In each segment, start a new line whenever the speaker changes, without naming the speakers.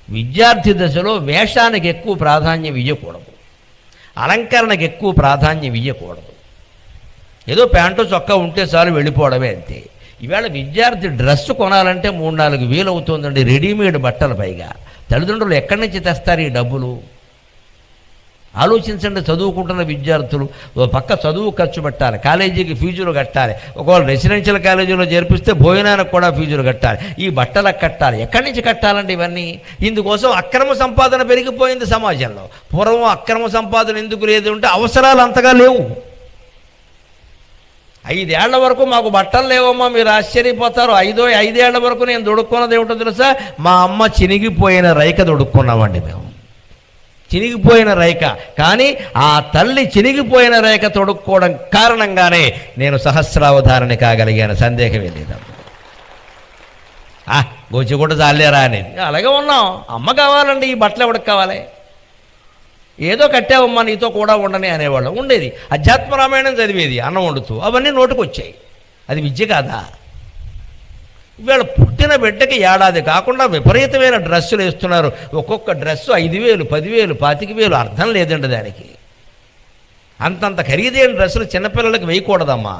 విద్యార్థి దశలో వేషానికి ఎక్కువ ప్రాధాన్యం ఇవ్వకూడదు, అలంకరణకు ఎక్కువ ప్రాధాన్యం ఇవ్వకూడదు. ఏదో ప్యాంటు చొక్కా ఉంటే చాలు వెళ్ళిపోవడమే అంతే. ఈవేళ విద్యార్థి డ్రెస్సు కొనాలంటే 3-4 వేలు అవుతుందండి, రెడీమేడ్ బట్టలు. పైగా తల్లిదండ్రులు ఎక్కడి నుంచి తెస్తారు ఈ డబ్బులు? ఆలోచించండి. చదువుకుంటున్న విద్యార్థులు ఓ పక్క చదువు ఖర్చు పెట్టాలి, కాలేజీకి ఫీజులు కట్టాలి, ఒకవేళ రెసిడెన్షియల్ కాలేజీలో చేర్పిస్తే భోజనానికి కూడా ఫీజులు కట్టాలి, ఈ బట్టలకు కట్టాలి. ఎక్కడి నుంచి కట్టాలండి ఇవన్నీ? ఇందుకోసం అక్రమ సంపాదన పెరిగిపోయింది సమాజంలో. పూర్వం అక్రమ సంపాదన ఎందుకు లేదు అంటే అవసరాలు అంతగా లేవు. 5 ఏళ్ల వరకు మాకు బట్టలు లేవమ్మా, మీరు ఆశ్చర్యపోతారు. 5 ఏళ్ల వరకు నేను దొడుక్కున్నది ఏమిటో తెలుసా? మా అమ్మ చినిగిపోయిన రైక దొడుక్కున్నామండి మేము. చినిగిపోయిన రైక. కానీ ఆ తల్లి చినిగిపోయిన రైక తొడుక్కోవడం కారణంగానే నేను సహస్రావధారణి కాగలిగాను, సందేహమే లేదమ్మా. గోచి కూడా చాలేరా అనేది. అలాగే ఉన్నాం. అమ్మ కావాలండి, ఈ బట్టలు ఎవరికి కావాలి? ఏదో కట్టావమ్మా నీతో కూడా ఉండని అనేవాళ్ళం. ఉండేది. అధ్యాత్మ రామాయణం చదివేది అన్నం వండుతూ. అవన్నీ నోటుకు వచ్చాయి. అది విద్య కాదా? వీళ్ళ పుట్టిన బిడ్డకి ఏడాది కాకుండా విపరీతమైన డ్రెస్సులు వేస్తున్నారు. ఒక్కొక్క డ్రెస్సు 5,000, 10,000, 25,000. అర్థం లేదండి దానికి. అంతంత ఖరీదైన డ్రెస్సులు చిన్నపిల్లలకి వేయకూడదమ్మా.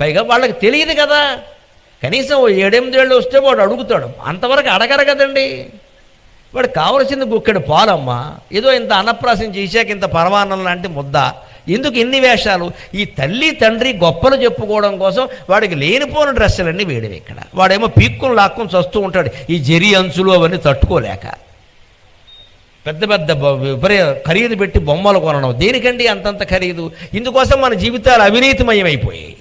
పైగా వాళ్ళకి తెలియదు కదా. కనీసం 7-8 ఏళ్ళు వస్తే వాడు అడుగుతాడు. అంతవరకు అడగరు కదండి. వాడు కావలసింది గుక్కెడు పాలమ్మా. ఏదో ఇంత అన్నప్రాసం చేశాక ఇంత పరమాన్నం లాంటి ముద్ద. ఎందుకు ఇన్ని వేషాలు? ఈ తల్లి తండ్రి గొప్పలు చెప్పుకోవడం కోసం వాడికి లేనిపోని డ్రెస్సులన్నీ వేయడం. ఇక్కడ వాడేమో పీక్కుని లాక్కుని చస్తూ ఉంటాడు, ఈ జరి అంచులు అవన్నీ తట్టుకోలేక. పెద్ద పెద్ద ఖరీదు పెట్టి బొమ్మలు కొనడం దేనికండి అంతంత ఖరీదు? ఇందుకోసం మన జీవితాలు అవినీతిమయమైపోయాయి.